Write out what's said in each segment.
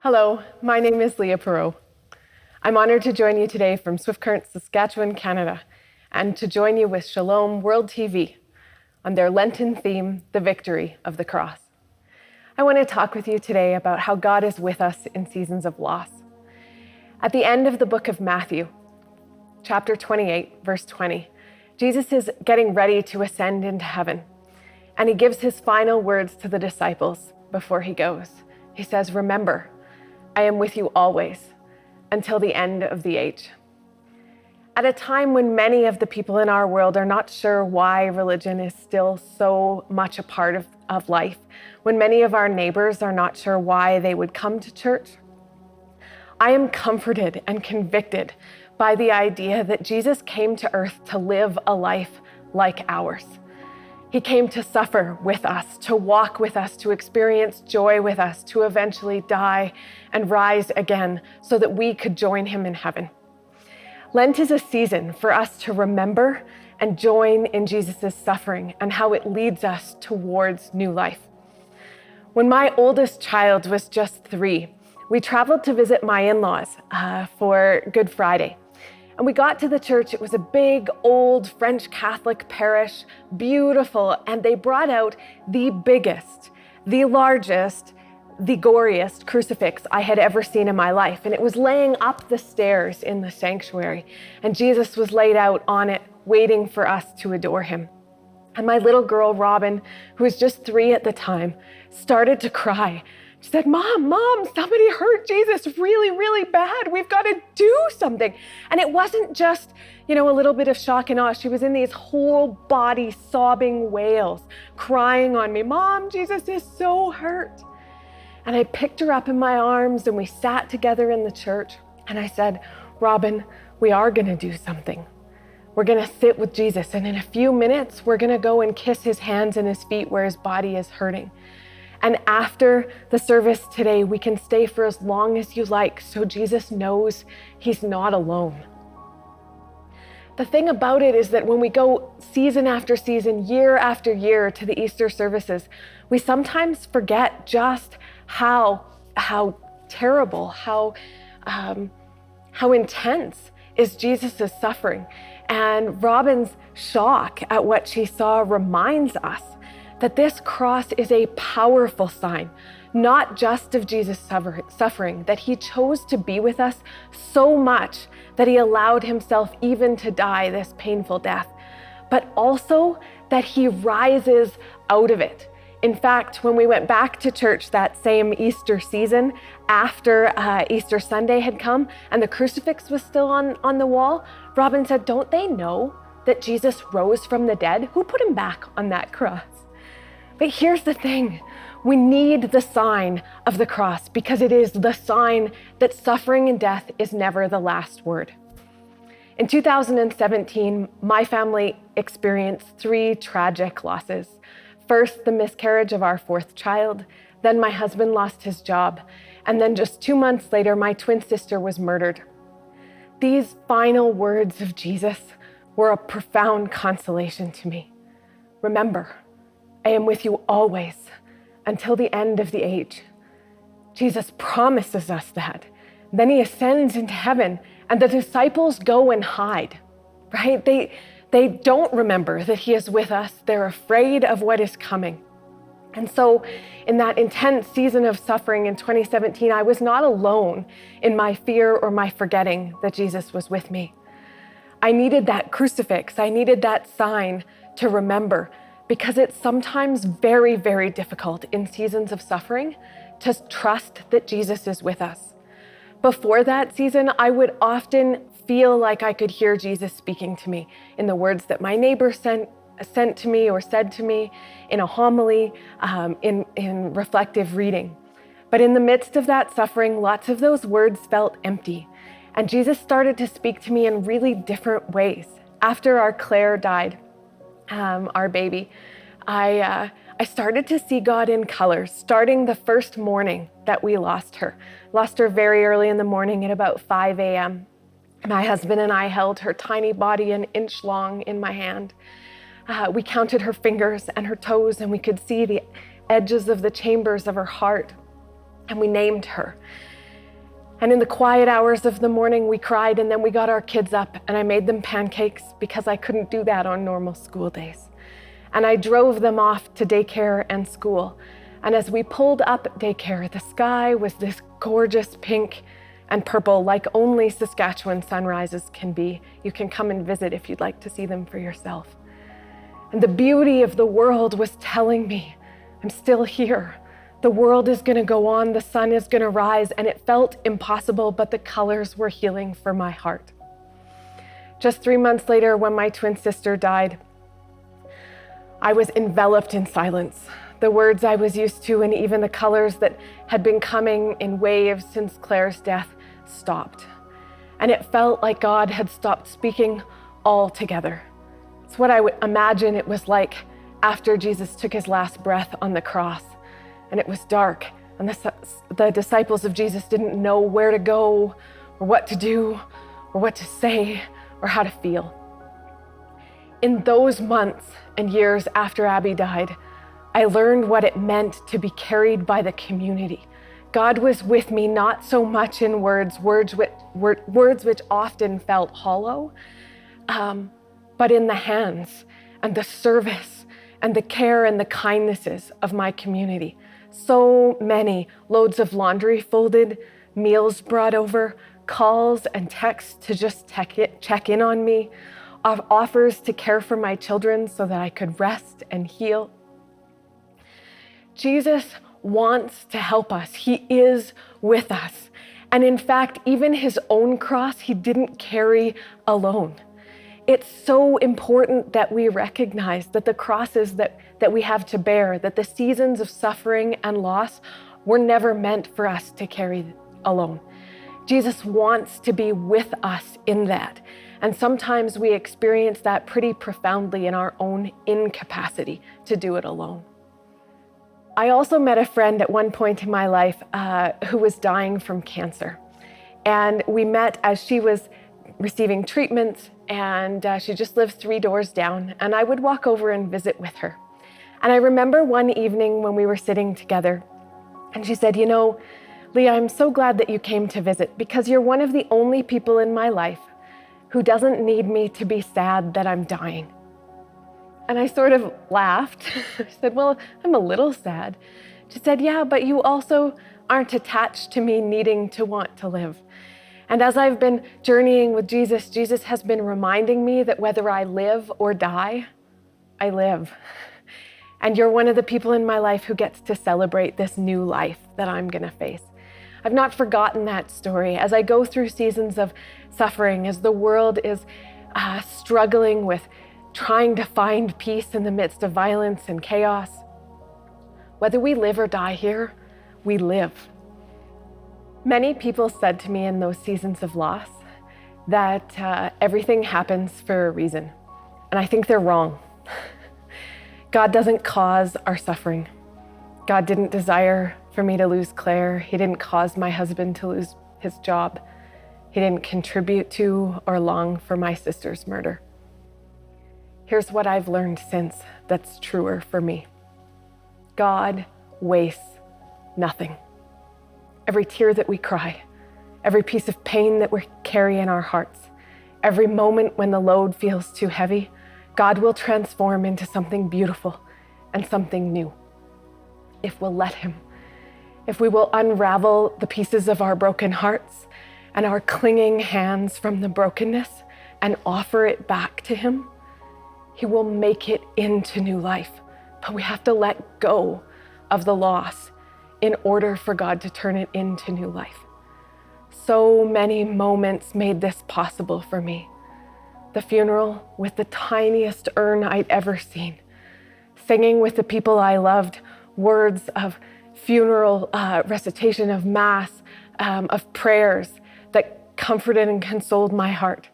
Hello, my name is Leah Perrault. I'm honored to join you today from Swift Current, Saskatchewan, Canada, and to join you with Shalom World TV on their Lenten theme, The Victory of the Cross. I want to talk with you today about how God is with us in seasons of loss. At the end of the book of Matthew, chapter 28, verse 20, Jesus is getting ready to ascend into heaven, and he gives his final words to the disciples before he goes. He says, "Remember, I am with you always until the end of the age." At a time when many of the people in our world are not sure why religion is still so much a part of life, when many of our neighbors are not sure why they would come to church, I am comforted and convicted by the idea that Jesus came to earth to live a life like ours. He came to suffer with us, to walk with us, to experience joy with us, to eventually die and rise again so that we could join him in heaven. Lent is a season for us to remember and join in Jesus' suffering and how it leads us towards new life. When my oldest child was just 3, we traveled to visit my in-laws for Good Friday. And we got to the church. It was a big, old French Catholic parish, beautiful, and they brought out the biggest, the largest, the goriest crucifix I had ever seen in my life. And it was laying up the stairs in the sanctuary, and Jesus was laid out on it, waiting for us to adore him. And my little girl, Robin, who was just 3 at the time, started to cry. She said, Mom, somebody hurt Jesus really, really bad. We've got to do something. And it wasn't just, a little bit of shock and awe. She was in these whole body sobbing wails, crying on me. Mom, Jesus is so hurt. And I picked her up in my arms and we sat together in the church. And I said, Robin, we are going to do something. We're going to sit with Jesus. And in a few minutes, we're going to go and kiss his hands and his feet where his body is hurting. And after the service today, we can stay for as long as you like so Jesus knows he's not alone. The thing about it is that when we go season after season, year after year to the Easter services, we sometimes forget just how terrible, how intense is Jesus' suffering. And Robin's shock at what she saw reminds us that this cross is a powerful sign, not just of Jesus' suffering, that he chose to be with us so much that he allowed himself even to die this painful death, but also that he rises out of it. In fact, when we went back to church that same Easter season, after Easter Sunday had come and the crucifix was still on the wall, Robin said, "Don't they know that Jesus rose from the dead? Who put him back on that cross?" But here's the thing, we need the sign of the cross because it is the sign that suffering and death is never the last word. In 2017, my family experienced 3 tragic losses. First, the miscarriage of our 4th child, then my husband lost his job, and then just 2 months later, my twin sister was murdered. These final words of Jesus were a profound consolation to me. Remember, I am with you always until the end of the age. Jesus promises us that. Then he ascends into heaven and the disciples go and hide, right? They don't remember that he is with us. They're afraid of what is coming. And so in that intense season of suffering in 2017, I was not alone in my fear or my forgetting that Jesus was with me. I needed that crucifix. I needed that sign to remember, because it's sometimes very, very difficult in seasons of suffering to trust that Jesus is with us. Before that season, I would often feel like I could hear Jesus speaking to me in the words that my neighbor sent to me or said to me in a homily, in reflective reading. But in the midst of that suffering, lots of those words felt empty. And Jesus started to speak to me in really different ways. After our Claire died, our baby, I started to see God in colors, starting the first morning that we lost her. Lost her very early in the morning at about 5 a.m. My husband and I held her tiny body an inch long in my hand. We counted her fingers and her toes, and we could see the edges of the chambers of her heart, and we named her. And in the quiet hours of the morning, we cried, and then we got our kids up, and I made them pancakes because I couldn't do that on normal school days. And I drove them off to daycare and school. And as we pulled up at daycare, the sky was this gorgeous pink and purple, like only Saskatchewan sunrises can be. You can come and visit if you'd like to see them for yourself. And the beauty of the world was telling me, I'm still here. The world is going to go on, the sun is going to rise, and it felt impossible, but the colors were healing for my heart. Just 3 months later, when my twin sister died, I was enveloped in silence. The words I was used to and even the colors that had been coming in waves since Claire's death stopped. And it felt like God had stopped speaking altogether. It's what I would imagine it was like after Jesus took his last breath on the cross. And it was dark, and the disciples of Jesus didn't know where to go, or what to do, or what to say, or how to feel. In those months and years after Abby died, I learned what it meant to be carried by the community. God was with me, not so much in words which often felt hollow, but in the hands and the service and the care and the kindnesses of my community. So many loads of laundry folded, meals brought over, calls and texts to just check in on me, offers to care for my children so that I could rest and heal. Jesus wants to help us. He is with us. And in fact, even his own cross, he didn't carry alone. It's so important that we recognize that the crosses that we have to bear, that the seasons of suffering and loss were never meant for us to carry alone. Jesus wants to be with us in that. And sometimes we experience that pretty profoundly in our own incapacity to do it alone. I also met a friend at one point in my life who was dying from cancer. And we met as she was receiving treatments, and she just lived 3 doors down, and I would walk over and visit with her. And I remember one evening when we were sitting together, and she said, Leah, I'm so glad that you came to visit because you're one of the only people in my life who doesn't need me to be sad that I'm dying. And I sort of laughed. I said, well, I'm a little sad. She said, yeah, but you also aren't attached to me needing to want to live. And as I've been journeying with Jesus, Jesus has been reminding me that whether I live or die, I live. And you're one of the people in my life who gets to celebrate this new life that I'm going to face. I've not forgotten that story. As I go through seasons of suffering, as the world is struggling with trying to find peace in the midst of violence and chaos, whether we live or die here, we live. Many people said to me in those seasons of loss that everything happens for a reason. And I think they're wrong. God doesn't cause our suffering. God didn't desire for me to lose Claire. He didn't cause my husband to lose his job. He didn't contribute to or long for my sister's murder. Here's what I've learned since that's truer for me. God wastes nothing. Every tear that we cry, every piece of pain that we carry in our hearts, every moment when the load feels too heavy, God will transform into something beautiful and something new. If we'll let him, if we will unravel the pieces of our broken hearts and our clinging hands from the brokenness and offer it back to him, he will make it into new life. But we have to let go of the loss in order for God to turn it into new life. So many moments made this possible for me. The funeral with the tiniest urn I'd ever seen, singing with the people I loved, words of funeral recitation of mass, of prayers that comforted and consoled my heart.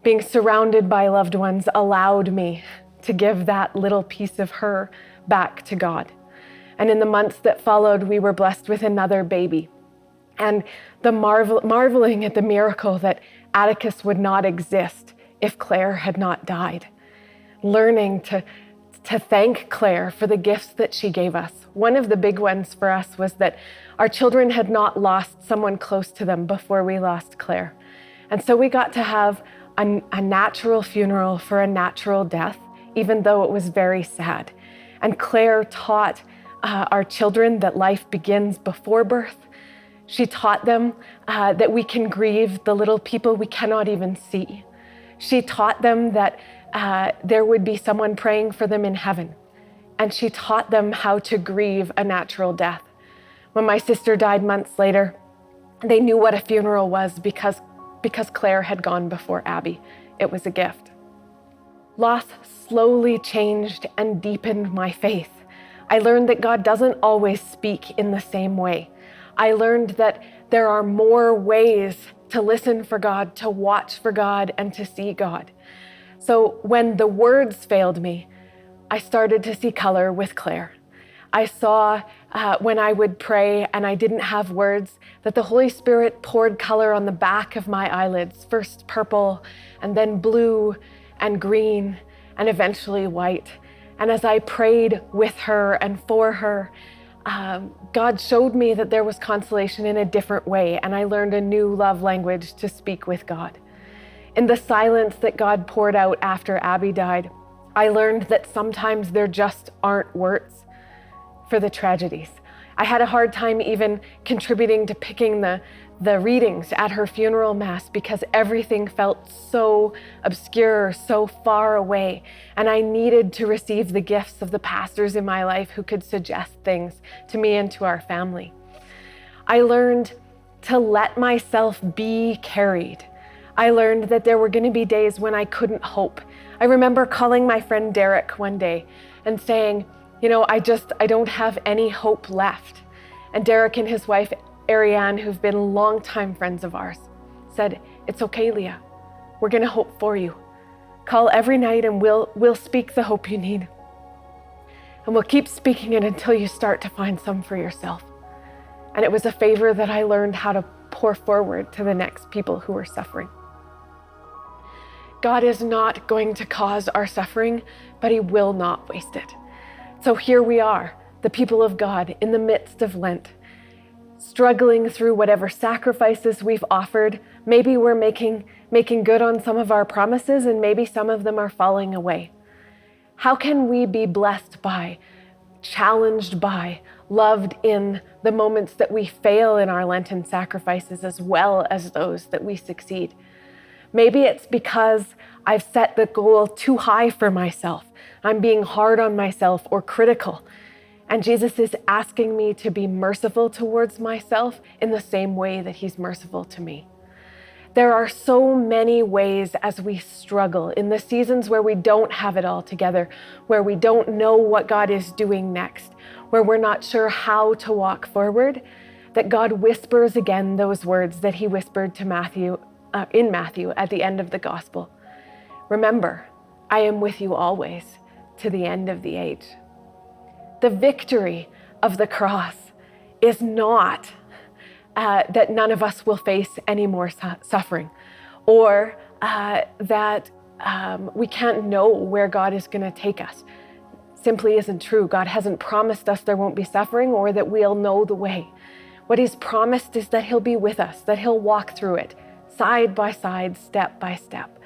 Being surrounded by loved ones allowed me to give that little piece of her back to God. And in the months that followed, we were blessed with another baby. And the marveling at the miracle that Atticus would not exist if Claire had not died. Learning to to thank Claire for the gifts that she gave us. One of the big ones for us was that our children had not lost someone close to them before we lost Claire. And so we got to have a natural funeral for a natural death, even though it was very sad. And Claire taught our children that life begins before birth. She taught them that we can grieve the little people we cannot even see. She taught them that there would be someone praying for them in heaven. And she taught them how to grieve a natural death. When my sister died months later, they knew what a funeral was because Claire had gone before Abby. It was a gift. Loss slowly changed and deepened my faith. I learned that God doesn't always speak in the same way. I learned that there are more ways to listen for God, to watch for God, and to see God. So when the words failed me, I started to see color with Claire. I saw when I would pray and I didn't have words, that the Holy Spirit poured color on the back of my eyelids, first purple and then blue and green and eventually white. And as I prayed with her and for her, God showed me that there was consolation in a different way, and I learned a new love language to speak with God. In the silence that God poured out after Abby died, I learned that sometimes there just aren't words for the tragedies. I had a hard time even contributing to picking the readings at her funeral mass because everything felt so obscure, so far away, and I needed to receive the gifts of the pastors in my life who could suggest things to me and to our family. I learned to let myself be carried. I learned that there were going to be days when I couldn't hope. I remember calling my friend Derek one day and saying, I don't have any hope left. And Derek and his wife, Ariane, who've been longtime friends of ours, said, "It's okay, Leah. We're going to hope for you. Call every night and we'll speak the hope you need. And we'll keep speaking it until you start to find some for yourself." And it was a favor that I learned how to pour forward to the next people who were suffering. God is not going to cause our suffering, but He will not waste it. So here we are, the people of God, in the midst of Lent, struggling through whatever sacrifices we've offered. Maybe we're making good on some of our promises, and maybe some of them are falling away. How can we be blessed by, challenged by, loved in the moments that we fail in our Lenten sacrifices as well as those that we succeed? Maybe it's because I've set the goal too high for myself. I'm being hard on myself or critical. And Jesus is asking me to be merciful towards myself in the same way that He's merciful to me. There are so many ways as we struggle in the seasons where we don't have it all together, where we don't know what God is doing next, where we're not sure how to walk forward, that God whispers again those words that He whispered to Matthew at the end of the gospel. "Remember, I am with you always to the end of the age." The victory of the cross is not that none of us will face any more suffering, or that we can't know where God is going to take us. Simply isn't true. God hasn't promised us there won't be suffering or that we'll know the way. What He's promised is that He'll be with us, that He'll walk through it, side by side, step by step.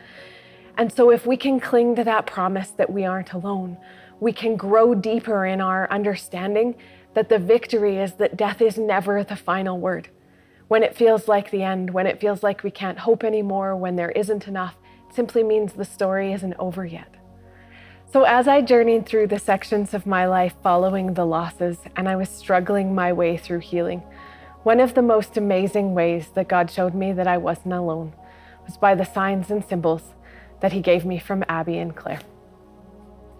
And so if we can cling to that promise that we aren't alone, we can grow deeper in our understanding that the victory is that death is never the final word. When it feels like the end, when it feels like we can't hope anymore, when there isn't enough, it simply means the story isn't over yet. So as I journeyed through the sections of my life following the losses, and I was struggling my way through healing, one of the most amazing ways that God showed me that I wasn't alone was by the signs and symbols that He gave me from Abby and Claire.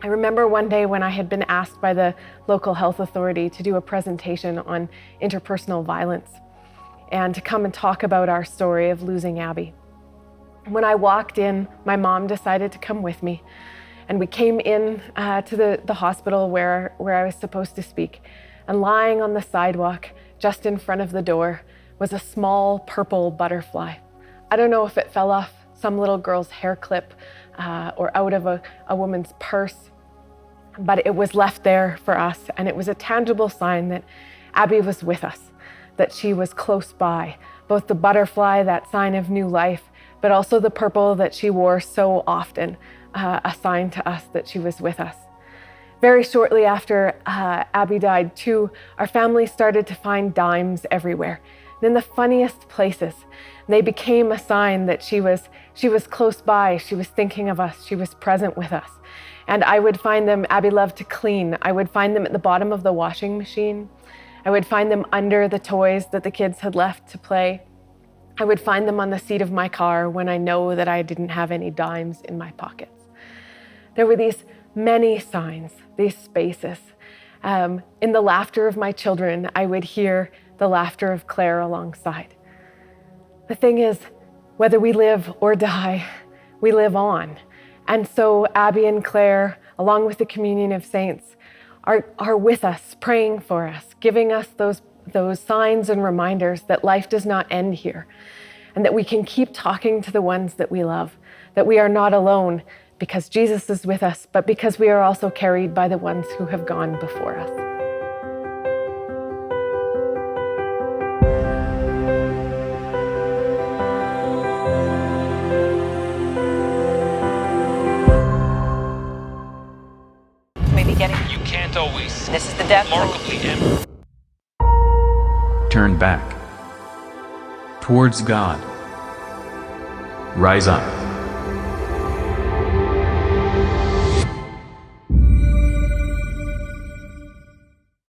I remember one day when I had been asked by the local health authority to do a presentation on interpersonal violence and to come and talk about our story of losing Abby. When I walked in, my mom decided to come with me, and we came in to the hospital where I was supposed to speak. And lying on the sidewalk just in front of the door was a small purple butterfly. I don't know if it fell off some little girl's hair clip or out of a woman's purse, but it was left there for us, and it was a tangible sign that Abby was with us, that she was close by. Both the butterfly, that sign of new life, but also the purple that she wore so often, a sign to us that she was with us. Very shortly after Abby died too, our family started to find dimes everywhere, and in the funniest places. They became a sign that she was close by, she was thinking of us, she was present with us. And I would find them, Abby loved to clean, I would find them at the bottom of the washing machine. I would find them under the toys that the kids had left to play. I would find them on the seat of my car when I know that I didn't have any dimes in my pockets. There were these many signs, these spaces. In the laughter of my children, I would hear the laughter of Claire alongside. The thing is, whether we live or die, we live on. And so Abby and Claire, along with the communion of saints, are with us, praying for us, giving us those signs and reminders that life does not end here, and that we can keep talking to the ones that we love, that we are not alone because Jesus is with us, but because we are also carried by the ones who have gone before us. You can't always. This is the death. Remarkably empty. Turn back towards God. Rise up.